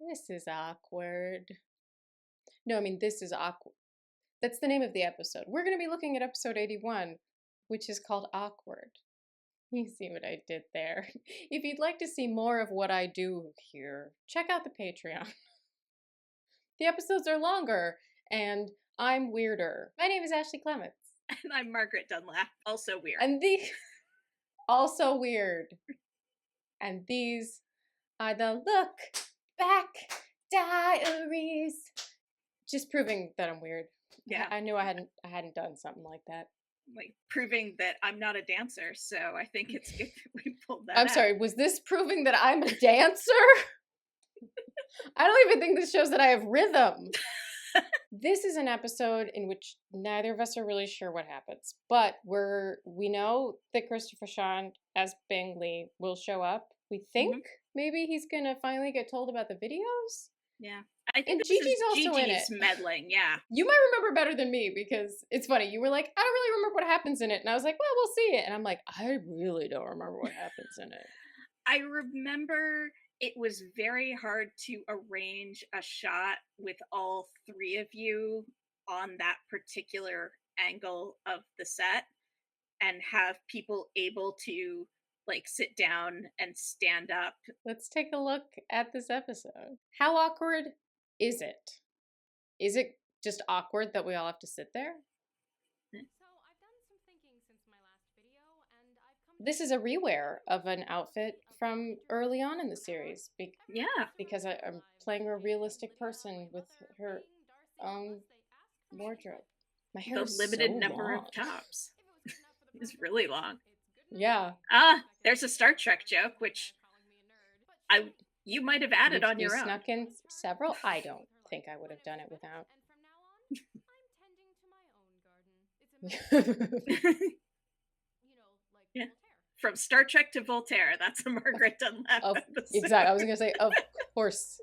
This is awkward. No, I mean, this is awkward. That's the name of the episode. We're going to be looking at episode 81, which is called Awkward. You see what I did there. If you'd like to see more of what I do here, check out the Patreon. The episodes are longer, and I'm weirder. My name is Ashley Clements. And I'm Margaret Dunlap, also weird. And also weird. And these are the Look Back Diaries. Just proving that I'm weird. Yeah. I knew I hadn't done something like that. Like proving that I'm not a dancer, so I think it's good that we pulled that out. I'm sorry, was this proving that I'm a dancer? I don't even think this shows that I have rhythm. This is an episode in which neither of us are really sure what happens, but we know that Christopher Sean as Bingley will show up. We think maybe he's gonna finally get told about the videos. Yeah, I think and Gigi's also in it. Meddling. Yeah, you might remember better than me because it's funny. You were like, I don't really remember what happens in it, and I was like, well, we'll see it. And I'm like, I really don't remember what happens in it. I remember it was very hard to arrange a shot with all three of you on that particular angle of the set and have people able to like sit down and stand up. Let's take a look at this episode. How awkward is it? Is it just awkward that we all have to sit there? This is a rewear of an outfit from early on in the series. Because I'm playing a realistic person with her own wardrobe. My hair is limited so number long. of tops. It's really long. Yeah. There's a Star Trek joke, which you might have added on your own. You snuck in several. I don't think I would have done it without. Yeah. From Star Trek to Voltaire. That's a Margaret Dunlap episode. Exactly. I was going to say, of course,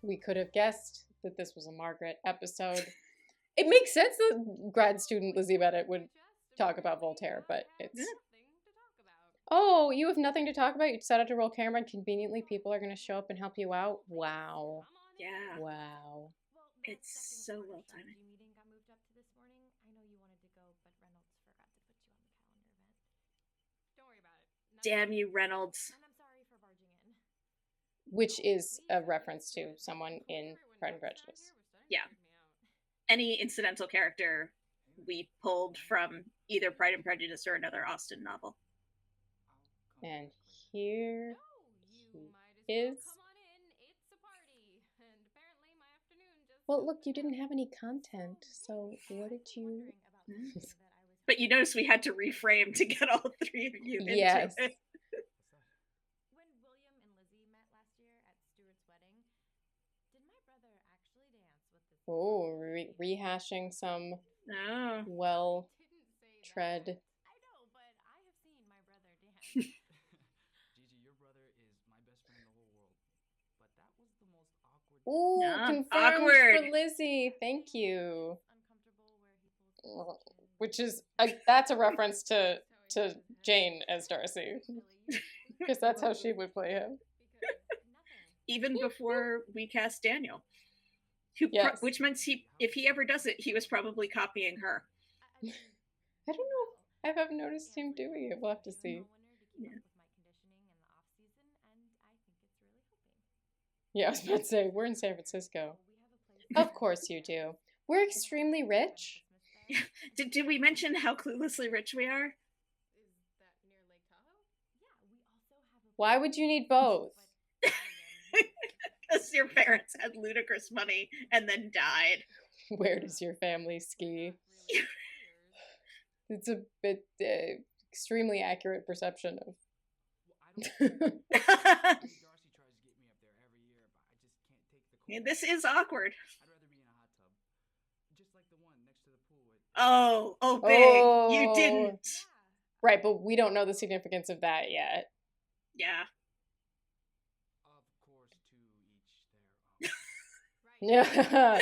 we could have guessed that this was a Margaret episode. It makes sense that grad student Lizzie Bennett would talk about Voltaire, but it's... Yeah. Oh, you have nothing to talk about? You decided to roll camera and conveniently people are going to show up and help you out? Wow. Yeah. Wow. It's so well timed. Damn you, Reynolds. Which is a reference to someone in Pride and Prejudice. Yeah. Any incidental character we pulled from either Pride and Prejudice or another Austen novel. And here he is. Well, look, you didn't have any content, so what did you... But you notice we had to reframe to get all three of you into yes. it. When William and Lizzie met last year at Stuart's wedding, did my brother actually dance with this? Oh, rehashing some well-tread. I know, but I have seen my brother dance. Gigi, your brother is my best friend in the whole world. But that was the most awkward. Ooh, confirmed for Lizzie. Thank you. Which is that's a reference to Jane as Darcy, because that's how she would play him. Even before we cast Daniel, which means if he ever does it, he was probably copying her. I don't know. I haven't noticed him doing it. We'll have to see. Yeah, I was about to say we're in San Francisco. Of course you do. We're extremely rich. Did we mention how cluelessly rich we are? Why would you need both? Because your parents had ludicrous money and then died. Where does your family ski? It's a bit extremely accurate perception of. This is awkward. Oh, big. You didn't. Right, but we don't know the significance of that yet. Yeah. Of course, to each their own.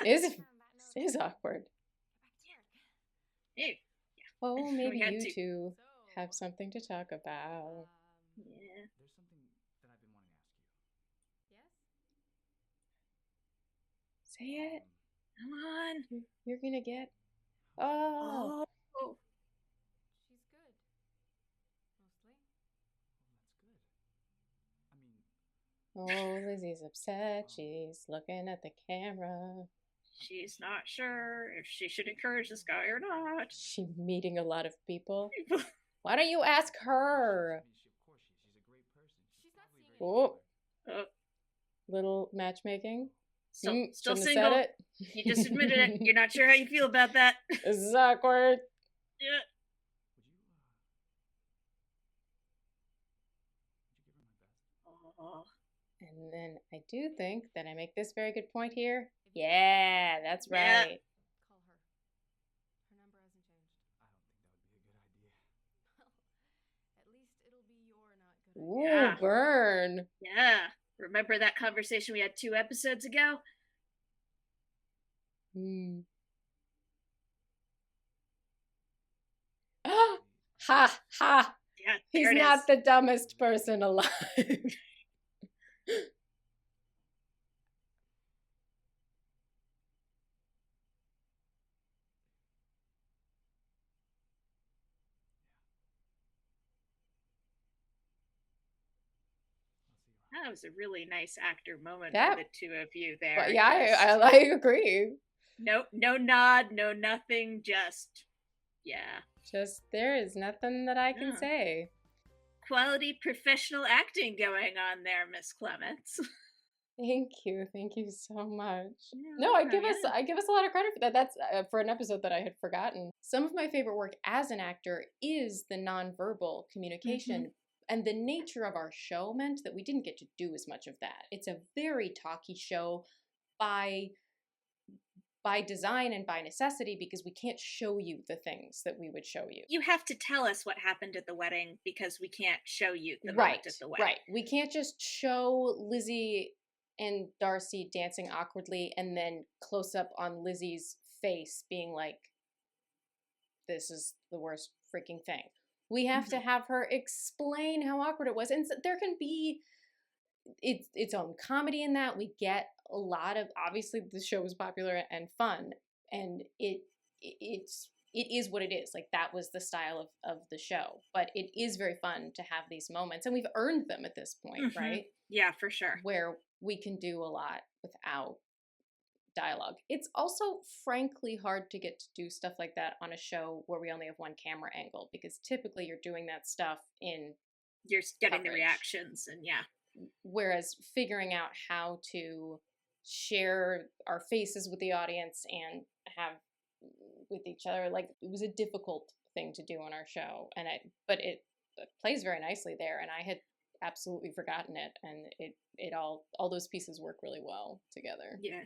Yeah. This is awkward. Hey. Oh, maybe you two have something to talk about. Yeah. There's something that I've been wanting to ask you. Yes? Say it. Come on. You're gonna get. Oh. Oh. She's good. Mostly. Well, that's good. I mean, Oh, Lizzie's upset. She's looking at the camera. She's not sure if she should encourage this guy or not. She's meeting a lot of people. Why don't you ask her? I mean, of course she's a great person. She's not probably seeing very Oh, popular. little matchmaking. Still Shouldn't have single. said it. You just admitted it. You're not sure how you feel about that. This is awkward. Yeah. Would you give her my best? Oh. And then I do think that I make this very good point here. Yeah, that's Yeah. right. Call her. Her number hasn't changed. I don't think that would be a good idea. Well, at least it'll be your not good Ooh, idea. Yeah. burn. Yeah. Remember that conversation we had 2 episodes ago? Hmm. Ha ha. Yeah, He's there it not is. the dumbest person alive. I'll see you around. That was a really nice actor moment That- for the 2 of you there. But yeah, Just I agree. no nod, no nothing, just yeah. Just there is nothing that I can Yeah. say. Quality professional acting going on there, Miss Clements. Thank you so much. Yeah, No, I yeah, give yeah. us a lot of credit for that. That's for an episode that I had forgotten. Some of my favorite work as an actor is the nonverbal communication. And the nature of our show meant that we didn't get to do as much of that. It's a very talky show by design and by necessity because we can't show you the things that we would show you. You have to tell us what happened at the wedding because we can't show you the Right, moment at the wedding. right. We can't just show Lizzie and Darcy dancing awkwardly and then close up on Lizzie's face being like, this is the worst freaking thing. We have to have her explain how awkward it was. And so there can be its own comedy in that. We get a lot of, obviously the show was popular and fun, and it is what it is. Like, that was the style of the show. But it is very fun to have these moments, and we've earned them at this point, right? Yeah, for sure. Where we can do a lot without dialogue. It's also frankly hard to get to do stuff like that on a show where we only have one camera angle, because typically you're doing that stuff in You're getting coverage. the reactions, and yeah. Whereas figuring out how to share our faces with the audience and have with each other, like, it was a difficult thing to do on our show, and but it plays very nicely there, and I had absolutely forgotten it, and it all those pieces work really well together. Yeah.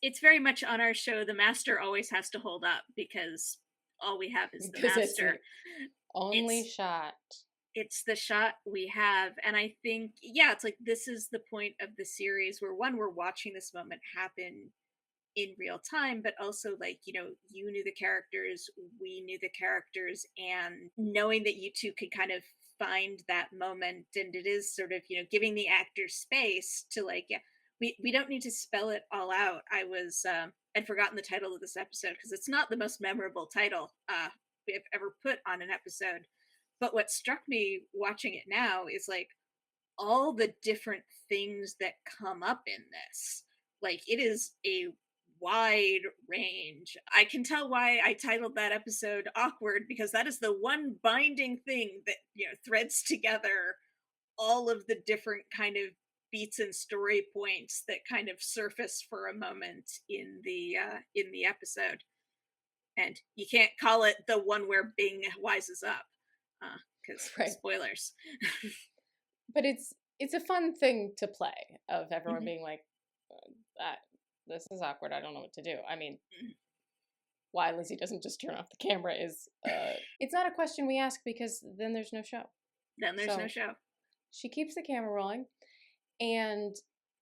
It's very much on our show, the master always has to hold up because all we have is the Because it's master. the only It's- shot. It's the shot we have, and I think, yeah, it's like this is the point of the series where, one, we're watching this moment happen in real time, but also, like, you know, you knew the characters, we knew the characters, and knowing that you two could kind of find that moment, and it is sort of, you know, giving the actors space to, like, yeah, we don't need to spell it all out. I'd forgotten the title of this episode because it's not the most memorable title we've ever put on an episode. But what struck me watching it now is, like, all the different things that come up in this. Like, it is a wide range. I can tell why I titled that episode Awkward, because that is the one binding thing that, you know, threads together all of the different kind of beats and story points that kind of surface for a moment in the episode. And you can't call it the one where Bing wises up, because Right. spoilers. But it's a fun thing to play, of everyone being like, this is awkward, I don't know what to do. I mean, why Lizzie doesn't just turn off the camera is it's not a question we ask, because then there's no show. Then there's no show. She keeps the camera rolling, and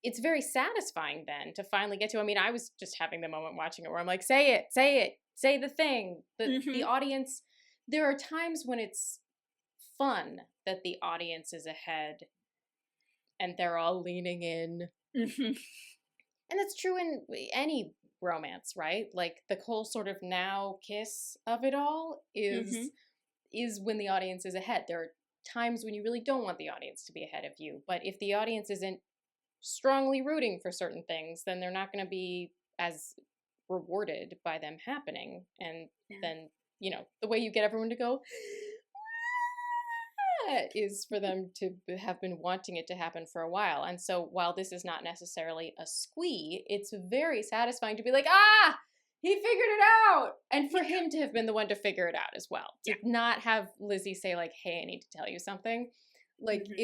it's very satisfying then to finally get to. I mean, I was just having the moment watching it where I'm like, say it, say the thing. The audience, there are times when it's fun that the audience is ahead and they're all leaning in. And And that's true in any romance, right? Like the whole sort of now kiss of it all Mhm. is when the audience is ahead. There are times when you really don't want the audience to be ahead of you, but if the audience isn't strongly rooting for certain things, then they're not going to be as rewarded by them happening. And Yeah. then, the way you get everyone to go is for them to have been wanting it to happen for a while. And so while this is not necessarily a squee, it's very satisfying to be like, he figured it out. And for him to have been the one to figure it out as well. To not have Lizzie say like, hey, I need to tell you something. Like Mhm.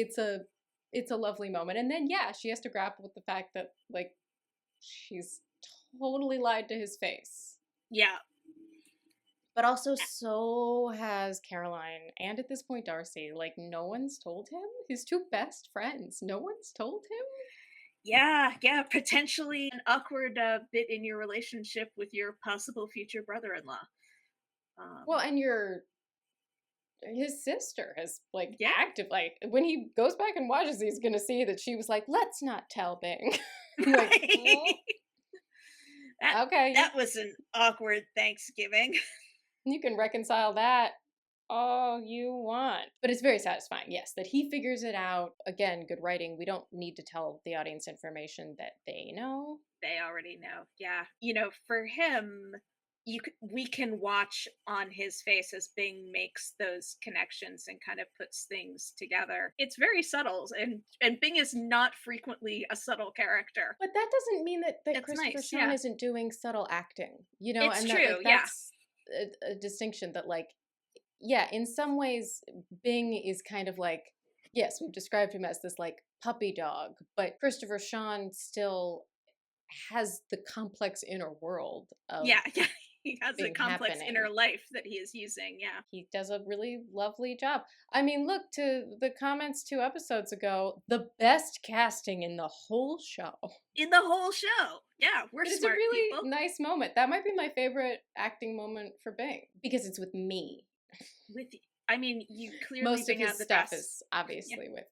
it's a lovely moment. And then she has to grapple with the fact that like she's totally lied to his face. Yeah. But also so has Caroline, and at this point Darcy. Like no one's told him. His two best friends. No one's told him. Yeah, potentially an awkward bit in your relationship with your possible future brother-in-law. Well, and his sister has like Yeah. active, like when he goes back and watches, he's gonna see that she was like, let's not tell Bing. Like, okay, that was an awkward Thanksgiving. you can reconcile that all you want. But it's very satisfying, yes, that he figures it out. Again, good writing. We don't need to tell the audience information that they know. They already know. Yeah. For him, we can watch on his face as Bing makes those connections and kind of puts things together. It's very subtle, and Bing is not frequently a subtle character. But that doesn't mean that That's Christopher nice. Sean Yeah. isn't doing subtle acting, It's and that true. like Yeah. that's a distinction that like, in some ways Bing is kind of like, yes, we've described him as this like puppy dog, but Christopher Sean still has the complex inner world of Yeah. He has a being complex happening. inner life that he is using. Yeah. He does a really lovely job. I mean, look to the comments 2 episodes ago, the best casting in the whole show. In the whole show. Yeah, we're It's a smart really people. nice moment. That might be my favorite acting moment for Bing because it's with me. I mean, you clearly Most of bring out his the stuff best. is obviously with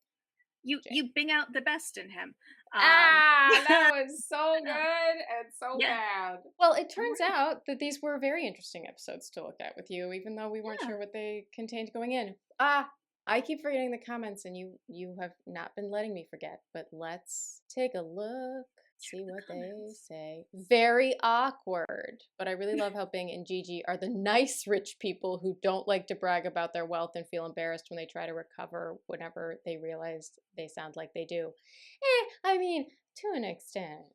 You Jane. bing out the best in him. That was so good and so Yeah. bad. Well, it turns out that these were very interesting episodes to look at with you, even though we weren't Yeah. sure what they contained going in. I keep forgetting the comments, and you have not been letting me forget. But let's take a look, see what they say. Very awkward. But I really love how Bing and Gigi are the nice rich people who don't like to brag about their wealth and feel embarrassed when they try to recover whenever they realize they sound like they do. I mean, to an extent.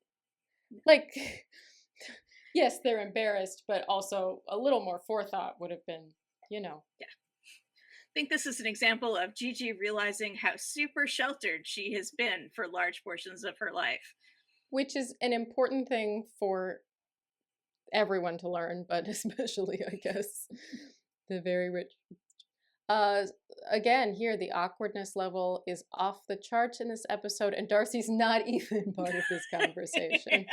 Like, yes, they're embarrassed, but also a little more forethought would have been, Yeah. I think this is an example of Gigi realizing how super sheltered she has been for large portions of her life. Which is an important thing for everyone to learn, but especially, I guess, the very rich. Again, here the awkwardness level is off the charts in this episode, and Darcy's not even part of this conversation.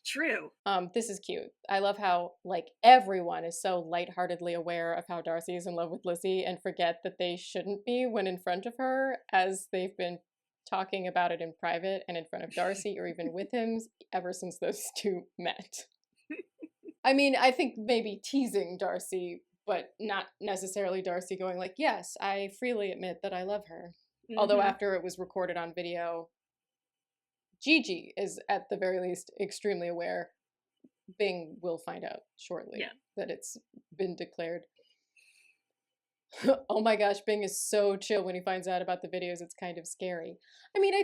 True. This is cute. I love how like everyone is so lightheartedly aware of how Darcy is in love with Lizzie and forget that they shouldn't be when in front of her, as they've been talking about it in private and in front of Darcy or even with him ever since those two met. I mean, I think maybe teasing Darcy, but not necessarily Darcy going like, yes, I freely admit that I love her. Mm-hmm. Although after it was recorded on video, Gigi is at the very least extremely aware. Bing will find out shortly that it's been declared. Oh my gosh, Bing is so chill when he finds out about the videos. It's kind of scary. I mean, I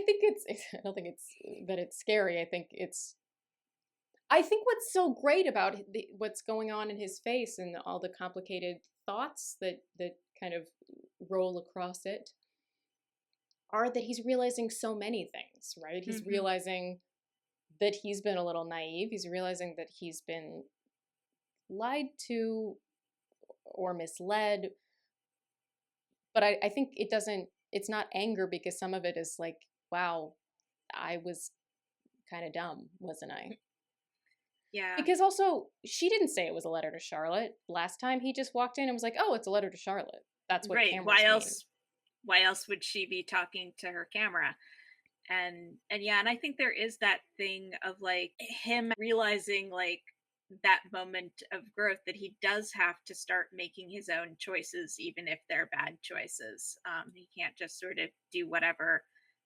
don't think it's that it's scary. I think what's so great about what's going on in his face and all the complicated thoughts that kind of roll across it are that he's realizing so many things, right? He's realizing that he's been a little naive. He's realizing that he's been lied to or misled. But I think it's not anger, because some of it is like, wow, I was kind of dumb, wasn't I? Yeah. Because also, she didn't say it was a letter to Charlotte. Last time he just walked in and was like, oh, it's a letter to Charlotte. That's what cameras mean. Why else would she be talking to her camera? And yeah, and I think there is that thing of like him realizing like that moment of growth that he does have to start making his own choices even if they're bad choices. He can't just sort of do whatever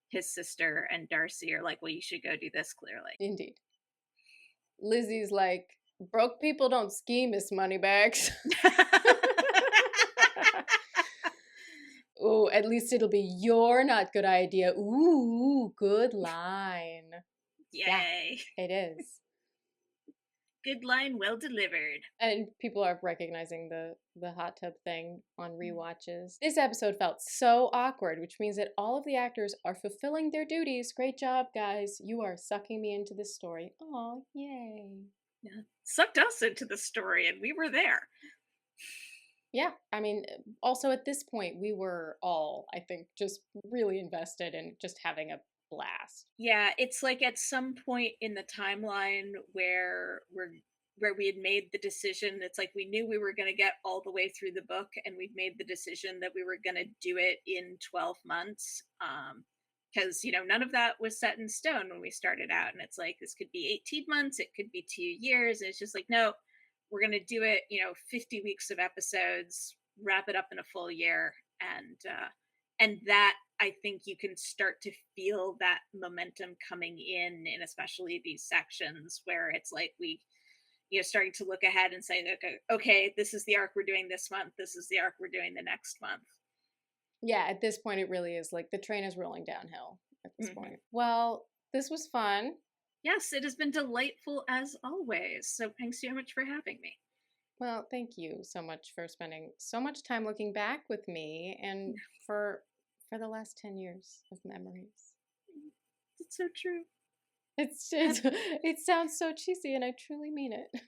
his sister and Darcy are like, well, you should go do this clearly. Indeed. Lizzie's like, broke people don't ski, Miss Moneybags. Oh, at least it'll be your not good idea. Ooh, good line. Yeah, Yay. it is. Good line, well delivered. And people are recognizing the hot tub thing on rewatches. This episode felt so awkward, which means that all of the actors are fulfilling their duties. Great job, guys. You are sucking me into this story. Oh, yay. Yeah. Sucked us into the story and we were there. Yeah, I mean, also at this point, we were all, I think, just really invested in just having a blast. Yeah, it's like at some point in the timeline where we had made the decision, it's like we knew we were going to get all the way through the book and we'd made the decision that we were going to do it in 12 months. Because, you know, none of that was set in stone when we started out. And it's like, this could be 18 months, it could be 2 years. And it's just like, no, we're going to do it, you know, 50 weeks of episodes, wrap it up in a full year. And that I think you can start to feel that momentum coming in especially these sections where it's like we, you know, starting to look ahead and say, okay, this is the arc we're doing this month. This is the arc we're doing the next month. Yeah, at this point, it really is like the train is rolling downhill at this point. Well, this was fun. Yes, it has been delightful as always. So thanks so much for having me. Well, thank you so much for spending so much time looking back with me and for the last 10 years of memories. It's so true. It sounds so cheesy and I truly mean it.